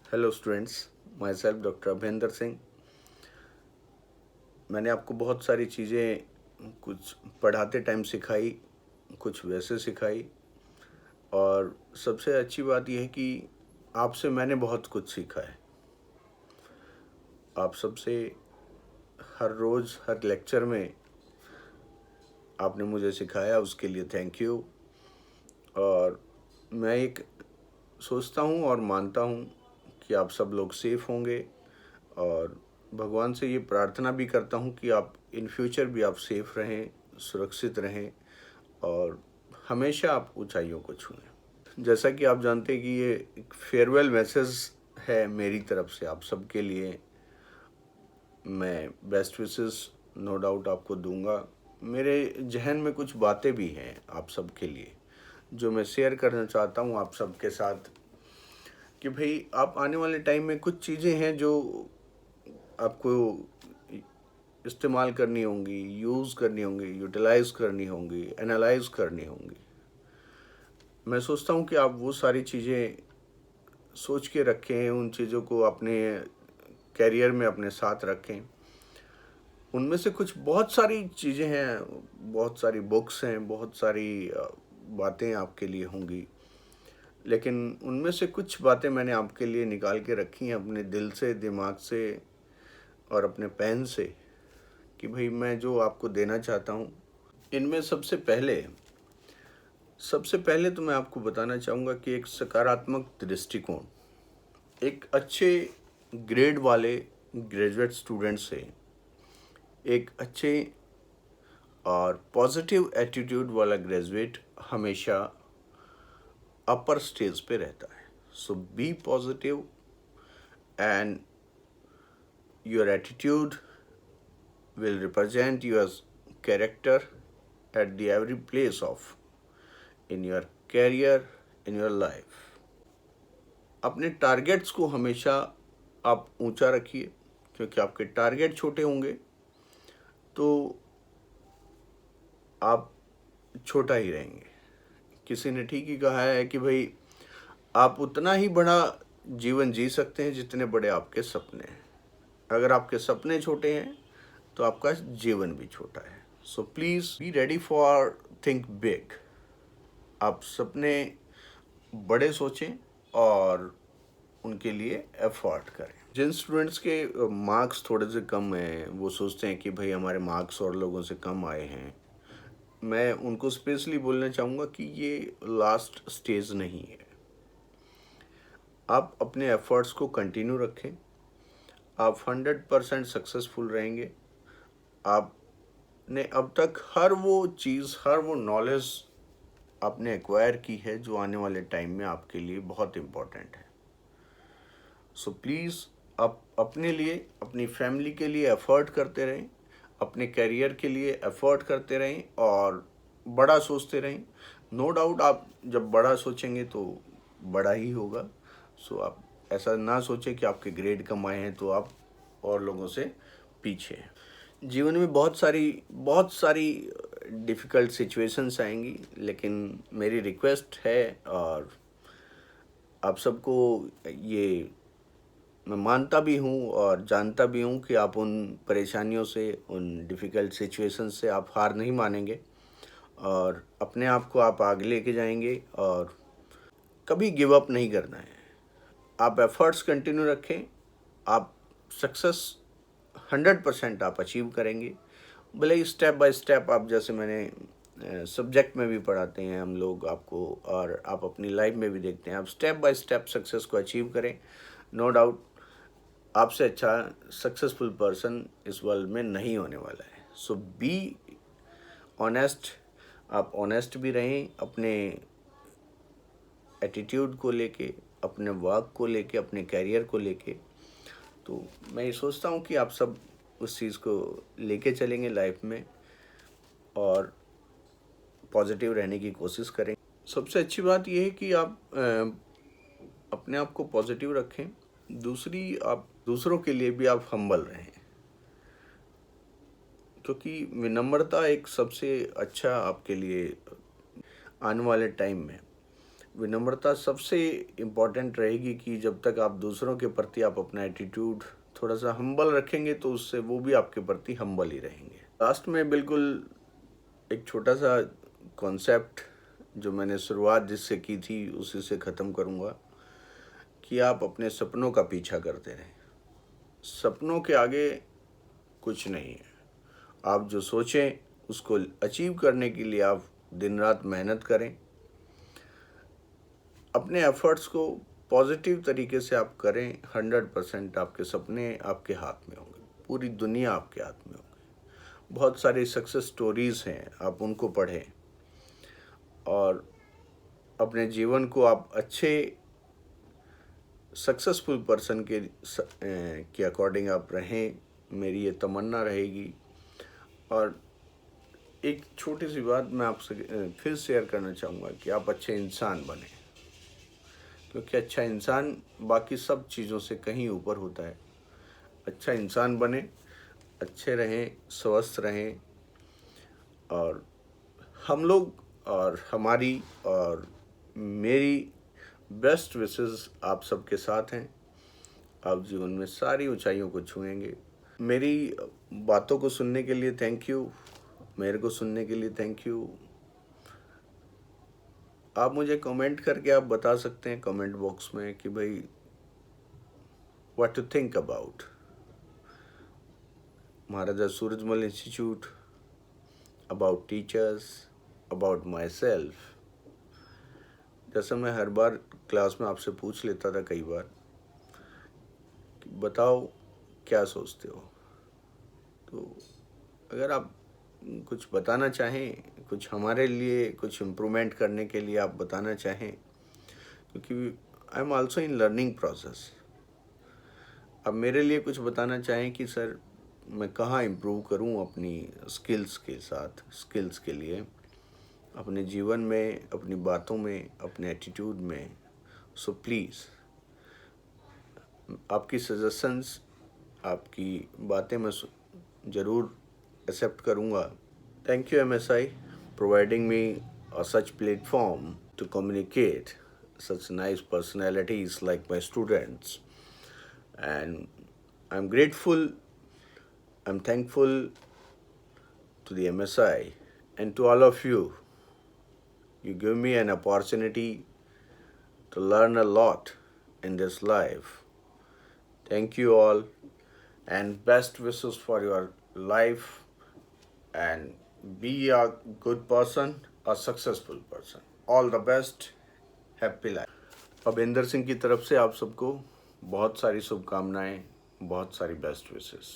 Hello students, myself doctor Abhendra Singh. मैंने आपको बहुत सारी चीज़ें कुछ पढ़ाते टाइम सिखाई, कुछ वैसे सिखाई, और सबसे अच्छी बात यह है कि आपसे मैंने बहुत कुछ सीखा है। आप सबसे हर रोज़ हर लेक्चर में आपने मुझे सिखाया, उसके लिए थैंक यू। और मैं एक सोचता हूँ और मानता हूँ कि आप सब लोग सेफ होंगे, और भगवान से ये प्रार्थना भी करता हूँ कि आप इन फ्यूचर भी आप सेफ रहें, सुरक्षित रहें, और हमेशा आप ऊंचाइयों को छूएं। जैसा कि आप जानते हैं कि ये एक फेयरवेल मैसेज है मेरी तरफ से आप सबके लिए। मैं बेस्ट विशेस नो डाउट आपको दूंगा। मेरे जहन में कुछ बातें भी हैं आप सबके लिए जो मैं शेयर करना चाहता हूँ आप सबके साथ, कि भाई आप आने वाले टाइम में कुछ चीज़ें हैं जो आपको इस्तेमाल करनी होंगी, यूज़ करनी होंगी, यूटिलाइज़ करनी होंगी, एनालाइज करनी होंगी। मैं सोचता हूँ कि आप वो सारी चीज़ें सोच के रखें, उन चीज़ों को अपने कैरियर में अपने साथ रखें। उनमें से कुछ बहुत सारी चीज़ें हैं, बहुत सारी बुक्स हैं, बहुत सारी बातें आपके लिए होंगी, लेकिन उनमें से कुछ बातें मैंने आपके लिए निकाल के रखी हैं अपने दिल से, दिमाग से और अपने पेन से, कि भाई मैं जो आपको देना चाहता हूँ। इनमें सबसे पहले तो मैं आपको बताना चाहूँगा कि एक सकारात्मक दृष्टिकोण, एक अच्छे ग्रेड वाले ग्रेजुएट स्टूडेंट से, एक अच्छे और पॉजिटिव एटीट्यूड वाला ग्रेजुएट हमेशा अपर स्टेज पे रहता है। So be positive and your attitude will represent your character at the every place of in your career, in your life. अपने टारगेट्स को हमेशा आप ऊंचा रखिए, क्योंकि आपके टारगेट छोटे होंगे तो आप छोटा ही रहेंगे। किसी ने ठीक ही कहा है कि भाई आप उतना ही बड़ा जीवन जी सकते हैं जितने बड़े आपके सपने हैं। अगर आपके सपने छोटे हैं तो आपका जीवन भी छोटा है। So please be ready for think big. आप सपने बड़े सोचें और उनके लिए एफर्ट करें। जिन स्टूडेंट्स के मार्क्स थोड़े से कम हैं, वो सोचते हैं कि भाई हमारे मार्क्स और लोगों से कम आए हैं, मैं उनको स्पेशली बोलना चाहूँगा कि ये लास्ट स्टेज नहीं है। आप अपने एफर्ट्स को कंटिन्यू रखें, आप 100% सक्सेसफुल रहेंगे। आपने अब तक हर वो चीज़, हर वो नॉलेज आपने एक्वायर की है जो आने वाले टाइम में आपके लिए बहुत इम्पोर्टेंट है। सो प्लीज़ आप अपने लिए, अपनी फैमिली के लिए एफ़र्ट करते रहें, अपने करियर के लिए एफ़र्ट करते रहें और बड़ा सोचते रहें। नो डाउट आप जब बड़ा सोचेंगे तो बड़ा ही होगा। सो आप ऐसा ना सोचें कि आपके ग्रेड कम आए हैं तो आप और लोगों से पीछे हैं। जीवन में बहुत सारी डिफ़िकल्ट सिचुएशंस आएंगी, लेकिन मेरी रिक्वेस्ट है और आप सबको ये मैं मानता भी हूँ और जानता भी हूँ कि आप उन परेशानियों से, उन डिफ़िकल्ट सिचुएशन से आप हार नहीं मानेंगे और अपने आप को आप आगे लेके जाएंगे और कभी गिव अप नहीं करना है। आप एफ़र्ट्स कंटिन्यू रखें, आप सक्सेस 100% आप अचीव करेंगे। भले ही स्टेप बाय स्टेप, आप जैसे मैंने सब्जेक्ट में भी पढ़ाते हैं हम लोग आपको, और आप अपनी लाइफ में भी देखते हैं, आप स्टेप बाय स्टेप सक्सेस को अचीव करें। नो डाउट आपसे अच्छा सक्सेसफुल पर्सन इस वर्ल्ड में नहीं होने वाला है। सो बी ऑनेस्ट, आप ऑनेस्ट भी रहें अपने एटीट्यूड को लेके, अपने वर्क को लेके, अपने कैरियर को लेके। तो मैं ये सोचता हूँ कि आप सब उस चीज़ को लेके चलेंगे लाइफ में और पॉजिटिव रहने की कोशिश करें। सबसे अच्छी बात यह है कि आप अपने आप को पॉजिटिव रखें। दूसरी, आप दूसरों के लिए भी आप हम्बल रहें, क्योंकि विनम्रता एक सबसे अच्छा आपके लिए आने वाले टाइम में विनम्रता सबसे इम्पोर्टेंट रहेगी कि जब तक आप दूसरों के प्रति आप अपना एटीट्यूड थोड़ा सा हम्बल रखेंगे तो उससे वो भी आपके प्रति हम्बल ही रहेंगे। लास्ट में बिल्कुल एक छोटा सा कॉन्सेप्ट जो मैंने शुरुआत जिससे की थी उसी से ख़त्म करूँगा कि आप अपने सपनों का पीछा करते रहें। सपनों के आगे कुछ नहीं है। आप जो सोचें उसको अचीव करने के लिए आप दिन रात मेहनत करें। अपने एफर्ट्स को पॉजिटिव तरीके से आप करें। 100% आपके सपने आपके हाथ में होंगे, पूरी दुनिया आपके हाथ में होगी। बहुत सारी सक्सेस स्टोरीज़ हैं, आप उनको पढ़ें और अपने जीवन को आप अच्छे सक्सेसफुल पर्सन के अकॉर्डिंग आप रहें, मेरी ये तमन्ना रहेगी। और एक छोटी सी बात मैं आपसे फिर शेयर करना चाहूँगा कि आप अच्छे इंसान बने, क्योंकि अच्छा इंसान बाकी सब चीज़ों से कहीं ऊपर होता है। अच्छा इंसान बने, अच्छे रहें, स्वस्थ रहें और हम लोग और हमारी और मेरी बेस्ट विशेस आप सबके साथ हैं। आप जीवन में सारी ऊंचाइयों को छुएंगे। मेरी बातों को सुनने के लिए थैंक यू, मेरे को सुनने के लिए थैंक यू। आप मुझे कमेंट करके आप बता सकते हैं कमेंट बॉक्स में कि भाई what to think about Maharaja Surajmal institute, about teachers, about myself. जैसा मैं हर बार क्लास में आपसे पूछ लेता था कई बार कि बताओ क्या सोचते हो, तो अगर आप कुछ बताना चाहें, कुछ हमारे लिए कुछ इम्प्रूवमेंट करने के लिए आप बताना चाहें, क्योंकि I am also in learning process. अब मेरे लिए कुछ बताना चाहें कि सर मैं कहाँ इम्प्रूव करूँ अपनी स्किल्स के साथ, स्किल्स के लिए अपने जीवन में, अपनी बातों में, अपने एटीट्यूड में। सो प्लीज़ आपकी सजेशंस, आपकी बातें मैं ज़रूर एक्सेप्ट करूँगा। Thank you MSI providing me a such platform to communicate such nice personalities like my students, and I'm grateful, I'm thankful to the MSI and to all of you. You give me an opportunity to learn a lot in this life. Thank you all and best wishes for your life, and be a good person, a successful person. All the best. Happy life. Abhendra Singh की तरफ से आप सबको बहुत सारी शुभकामनाएं, बहुत सारी बेस्ट विशेस।